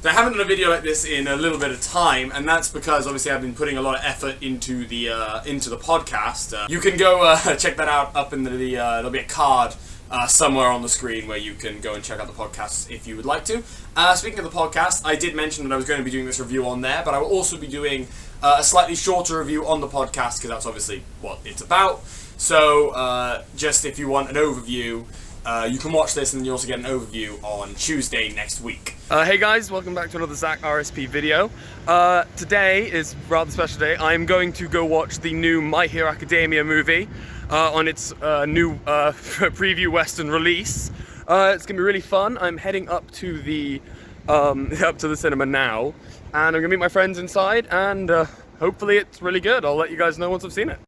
So I haven't done a video like this in a little bit of time, and that's because obviously I've been putting a lot of effort into the podcast. You can go check that out up in the there'll be a card somewhere on the screen where you can go and check out the podcast if you would like to. Speaking of the podcast, I did mention that I was going to be doing this review on there, but I will also be doing a slightly shorter review on the podcast because that's obviously what it's about. So just if you want an overview, you can watch this and then you also get an overview on Tuesday next week. Hey guys, welcome back to another Zach RSP video. Today is a rather special day. I'm going to go watch the new My Hero Academia movie on its new preview Western release. It's gonna be really fun. I'm heading up to the cinema now, and I'm gonna meet my friends inside, and hopefully it's really good. I'll let you guys know once I've seen it.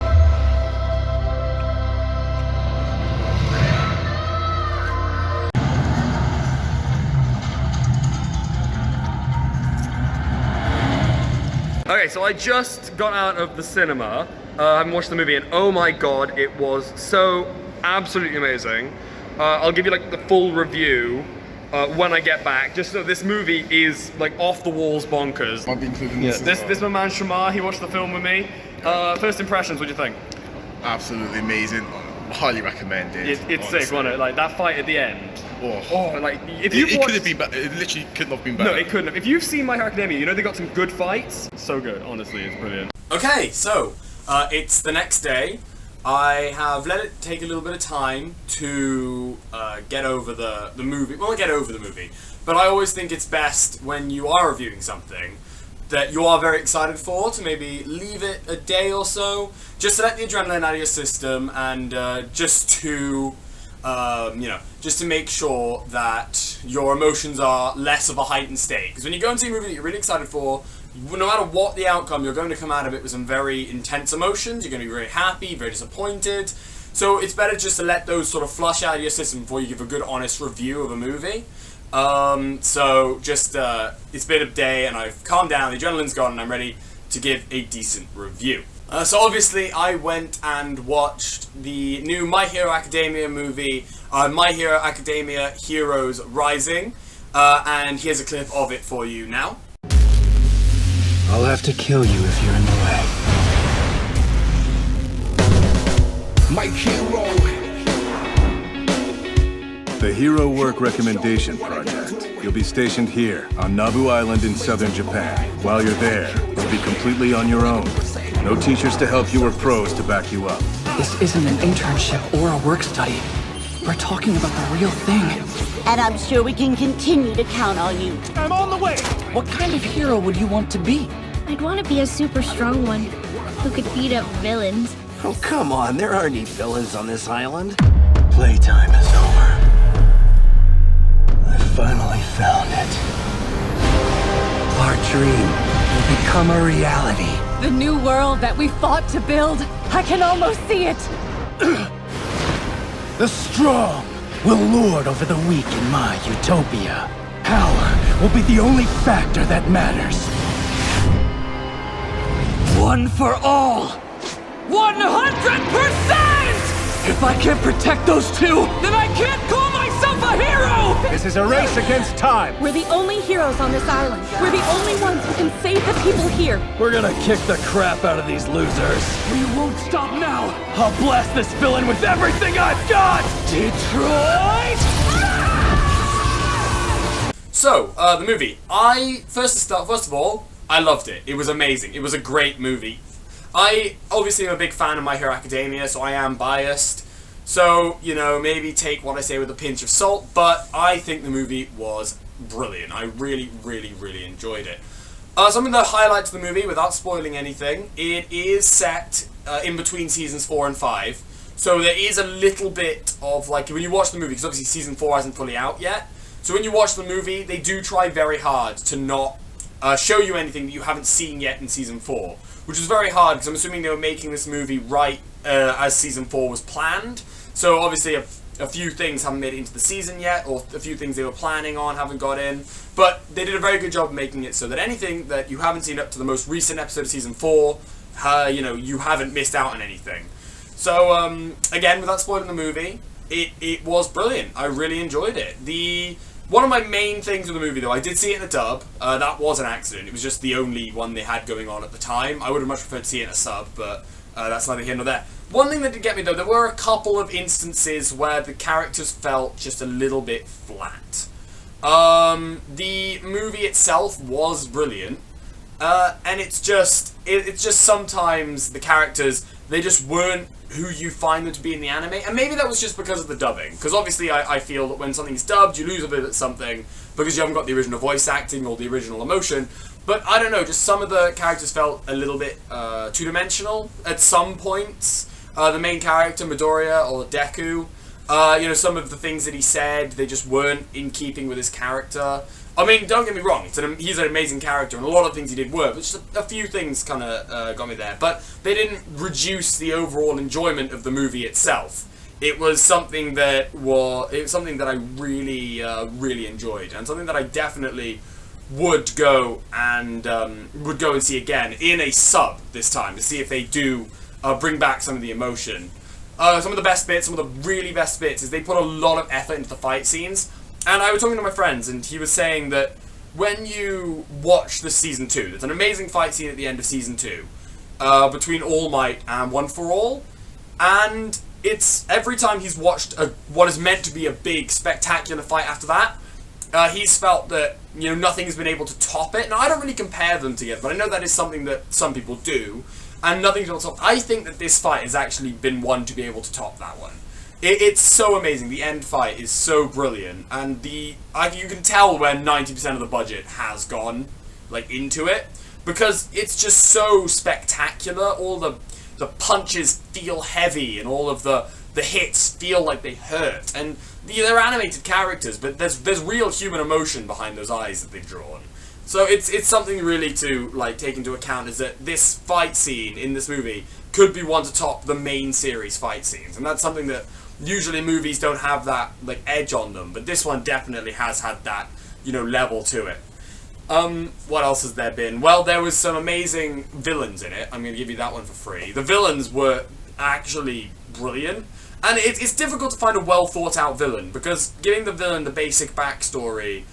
Okay, so I just got out of the cinema. I haven't watched the movie, and oh my god, it was so absolutely amazing. I'll give you like the full review when I get back. Just so this movie is like off the walls bonkers. Might be including this. This is my man Shamar. He watched the film with me. First impressions, what do you think? Absolutely amazing. Highly recommend it. It's sick, wasn't it? Like that fight at the end. Oh, like if you it could have been better. It literally couldn't have been better. No, it couldn't have. If you've seen My Hero Academia, you know they got some good fights. So good, honestly, it's brilliant. Okay, so it's the next day. I have let it take a little bit of time to get over the movie. Well, not get over the movie, but I always think it's best when you are reviewing something that you are very excited for to maybe leave it a day or so, just to let the adrenaline out of your system, and just to just to make sure that your emotions are less of a heightened state. Because when you go and see a movie that you're really excited for, no matter what the outcome, you're going to come out of it with some very intense emotions. You're going to be very happy, very disappointed. So it's better just to let those sort of flush out of your system before you give a good, honest review of a movie. So just, it's been a day and I've calmed down, the adrenaline's gone, and I'm ready to give a decent review. So obviously I went and watched the new My Hero Academia movie, My Hero Academia Heroes Rising, and here's a clip of it for you now. I'll have to kill you if you're in the way. My hero. The Hero Work Recommendation Project. You'll be stationed here, on Nabu Island in southern Japan. While you're there, you'll be completely on your own. No teachers to help you or pros to back you up. This isn't an internship or a work study. We're talking about the real thing. And I'm sure we can continue to count on you. I'm on the way. What kind of hero would you want to be? I'd want to be a super strong one who could beat up villains. Oh, come on, there aren't any villains on this island. Playtime is over. I finally found it. Our dream will become a reality. The new world that we fought to build. I can almost see it. The strong will lord over the weak in my utopia. Power will be the only factor that matters. One for all. 100%! If I can't protect those two, then I can't call myself a hero! This is a race against time. We're the only heroes on this island. We're the only ones who can save the people here. We're gonna kick the crap out of these losers. We won't stop now! I'll blast this villain with everything I've got! Detroit! So, the movie. First of all, I loved it. It was amazing. It was a great movie. I obviously am a big fan of My Hero Academia, so I am biased. So, you know, maybe take what I say with a pinch of salt, but I think the movie was brilliant. I really, really, really enjoyed it. Some of the highlights of the movie, without spoiling anything, it is set in between seasons 4 and 5. So there is a little bit of, like, when you watch the movie, because obviously season 4 hasn't fully out yet, so when you watch the movie, they do try very hard to not show you anything that you haven't seen yet in season 4. Which is very hard, because I'm assuming they were making this movie right as season 4 was planned. So obviously a few things haven't made it into the season yet, or a few things they were planning on haven't got in. But they did a very good job of making it so that anything that you haven't seen up to the most recent episode of season 4, you haven't missed out on anything. So again, without spoiling the movie, it was brilliant. I really enjoyed it. The One of my main things with the movie, though, I did see it in a dub. That was an accident. It was just the only one they had going on at the time. I would have much preferred to see it in a sub, but that's neither here nor there. One thing that did get me, though, there were a couple of instances where the characters felt just a little bit flat. The movie itself was brilliant, and it's just sometimes the characters, they just weren't who you find them to be in the anime, and maybe that was just because of the dubbing, because obviously I feel that when something's dubbed, you lose a bit at something, because you haven't got the original voice acting or the original emotion, but I don't know, just some of the characters felt a little bit two-dimensional at some points. The main character, Midoriya, or Deku, you know, some of the things that he said, they just weren't in keeping with his character. I mean, don't get me wrong, he's an amazing character, and a lot of things he did were, but just a few things kind of got me there. But they didn't reduce the overall enjoyment of the movie itself. It was something that I really, really enjoyed, and something that I definitely would go and see again in a sub this time to see if they do bring back some of the emotion. Some of the best bits, some of the really best bits, is they put a lot of effort into the fight scenes. And I was talking to my friends, and he was saying that when you watch the Season 2, there's an amazing fight scene at the end of Season 2 between All Might and One For All, and it's every time he's watched what is meant to be a big, spectacular fight after that, he's felt that, you know, nothing's been able to top it. Now, I don't really compare them together, but I know that is something that some people do, and nothing's able to top. I think that this fight has actually been one to be able to top that one. It's so amazing. The end fight is so brilliant, and you can tell when 90% of the budget has gone into it, because it's just so spectacular. All the punches feel heavy, and all of the hits feel like they hurt, and they're animated characters, but there's real human emotion behind those eyes that they've drawn. So it's something really to take into account, is that this fight scene in this movie could be one to top the main series fight scenes, and that's something that usually movies don't have that edge on them, but this one definitely has had that, you know, level to it. What else has there been? Well, there was some amazing villains in it. I'm going to give you that one for free. The villains were actually brilliant, and it's difficult to find a well thought out villain, because giving the villain the basic backstory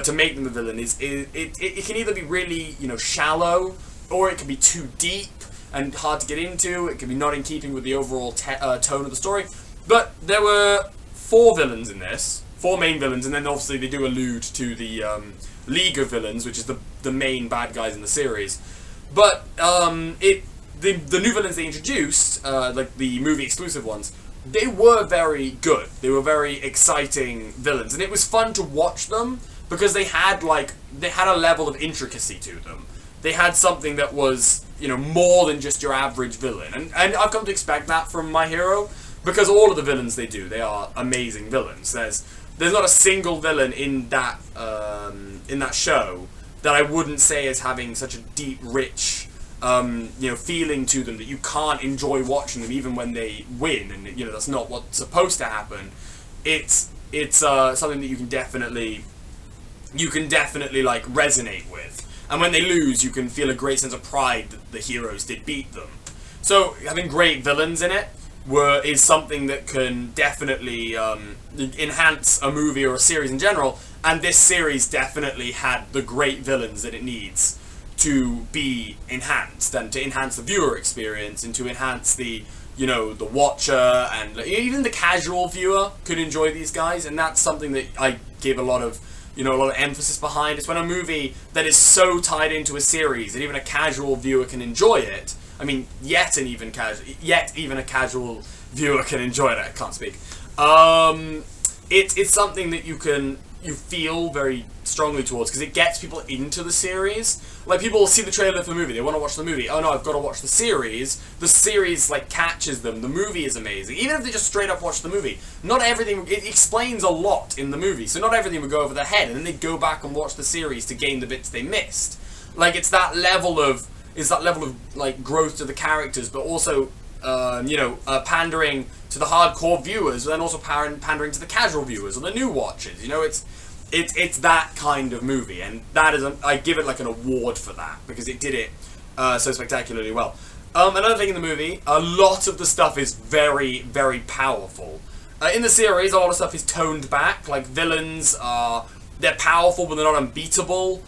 to make them the villain it can either be really, you know, shallow, or it can be too deep and hard to get into. It can be not in keeping with the overall tone of the story. But there were 4 villains in this, 4 main villains, and then obviously they do allude to the League of Villains, which is the main bad guys in the series. But the new villains they introduced, the movie exclusive ones, they were very good. They were very exciting villains, and it was fun to watch them because they had a level of intricacy to them. They had something that was, you know, more than just your average villain, and I've come to expect that from My Hero. Because all of the villains they do, they are amazing villains. There's not a single villain in that show that I wouldn't say is having such a deep, rich, you know, feeling to them that you can't enjoy watching them even when they win. And you know, that's not what's supposed to happen. It's something that you can definitely resonate with. And when they lose, you can feel a great sense of pride that the heroes did beat them. So having great villains in it is something that can definitely enhance a movie or a series in general, and this series definitely had the great villains that it needs to be enhanced, and to enhance the viewer experience, and to enhance the, you know, the watcher, and even the casual viewer could enjoy these guys, and that's something that I give a lot of emphasis behind. It's when a movie that is so tied into a series that even a casual viewer can enjoy it. I mean, yet even a casual viewer can enjoy it. I can't speak. It's something that you feel very strongly towards, because it gets people into the series. Like, people will see the trailer for the movie, they want to watch the movie. Oh no, I've got to watch the series. The series catches them. The movie is amazing. Even if they just straight up watch the movie, not everything. It explains a lot in the movie, so not everything would go over their head, and then they go back and watch the series to gain the bits they missed. It's that level of growth to the characters, but also pandering to the hardcore viewers, and then also pandering to the casual viewers or the new watchers. You know, it's that kind of movie, and that is I give it an award for that, because it did it so spectacularly well. Another thing in the movie, a lot of the stuff is very, very powerful. In the series, a lot of stuff is toned back. Villains are they're powerful, but they're not unbeatable.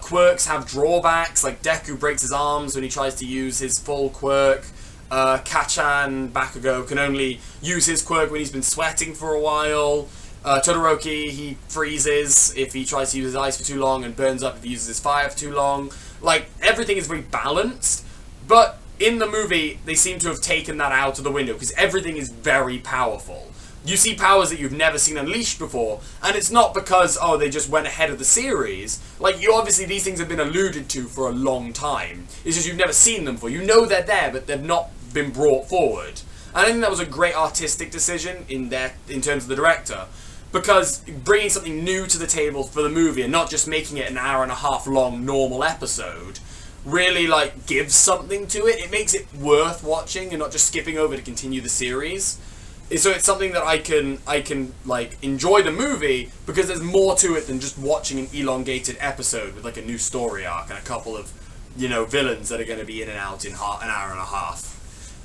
Quirks have drawbacks, like Deku breaks his arms when he tries to use his full quirk. Kachan Bakugo can only use his quirk when he's been sweating for a while. Todoroki, he freezes if he tries to use his ice for too long and burns up if he uses his fire for too long. Like, everything is very balanced, but in the movie, they seem to have taken that out of the window because everything is very powerful. You see powers that you've never seen unleashed before, and it's not because, oh, they just went ahead of the series. Like, obviously these things have been alluded to for a long time. It's just you've never seen them before. You know they're there, but they've not been brought forward. And I think that was a great artistic decision in terms of the director, because bringing something new to the table for the movie and not just making it an hour-and-a-half long normal episode really, like, gives something to it. It makes it worth watching and not just skipping over to continue the series. So it's something that I can like enjoy the movie because there's more to it than just watching an elongated episode with like a new story arc and a couple of, you know, villains that are going to be in and out in an hour and a half.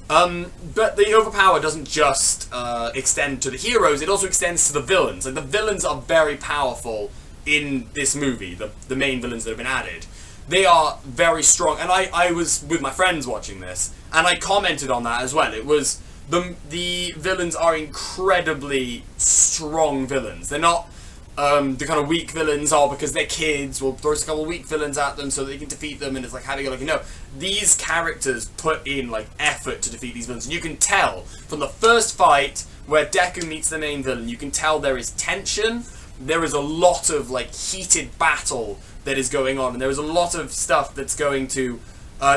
But the overpower doesn't just extend to the heroes, it also extends to the villains. Like, the villains are very powerful in this movie, the main villains that have been added. They are very strong, and I was with my friends watching this, and I commented on that as well. It was, the villains are incredibly strong villains. They're not the kind of weak villains are because they're kids. We'll throw a couple of weak villains at them so they can defeat them, and it's like, how do you like, no, these characters put in like effort to defeat these villains, and you can tell from the first fight where Deku meets the main villain, you can tell there is tension, there is a lot of like heated battle that is going on, and there is a lot of stuff that's going to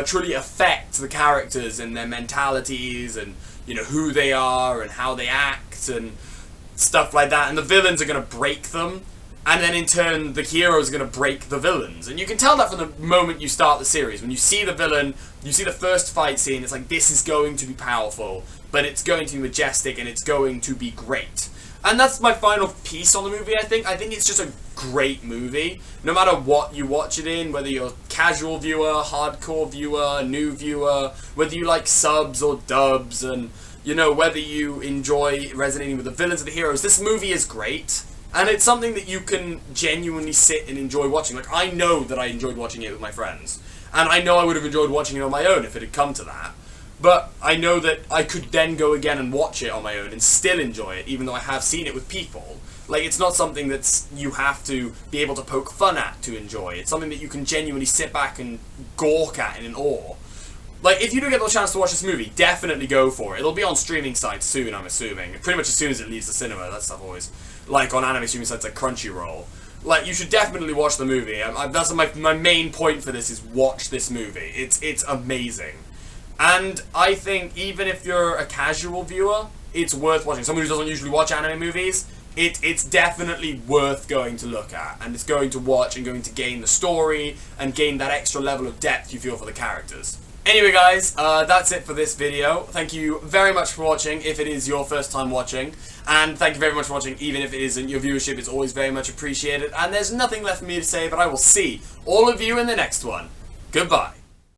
truly affect the characters and their mentalities and, you know, who they are and how they act and stuff like that, and the villains are going to break them, and then in turn the heroes are going to break the villains. And you can tell that from the moment you start the series. When you see the villain, you see the first fight scene, it's like, this is going to be powerful, but it's going to be majestic and it's going to be great. And that's my final piece on the movie, I think. I think it's just a great movie. No matter what you watch it in, whether you're a casual viewer, hardcore viewer, new viewer, whether you like subs or dubs, and, you know, whether you enjoy resonating with the villains or the heroes, this movie is great. And it's something that you can genuinely sit and enjoy watching. Like, I know that I enjoyed watching it with my friends. And I know I would have enjoyed watching it on my own if it had come to that. But I know that I could then go again and watch it on my own and still enjoy it, even though I have seen it with people. Like, it's not something that's you have to be able to poke fun at to enjoy. It's something that you can genuinely sit back and gawk at in awe. Like, if you do get the chance to watch this movie, definitely go for it. It'll be on streaming sites soon, I'm assuming. Pretty much as soon as it leaves the cinema. That stuff always, like on anime streaming sites like Crunchyroll. Like, you should definitely watch the movie. That's my main point for this, is watch this movie. It's amazing. And I think even if you're a casual viewer, it's worth watching. Someone who doesn't usually watch anime movies, it's definitely worth going to look at. And it's going to watch and going to gain the story and gain that extra level of depth you feel for the characters. Anyway guys, that's it for this video. Thank you very much for watching, if it is your first time watching. And thank you very much for watching, even if it isn't. Your viewership is always very much appreciated. And there's nothing left for me to say, but I will see all of you in the next one. Goodbye.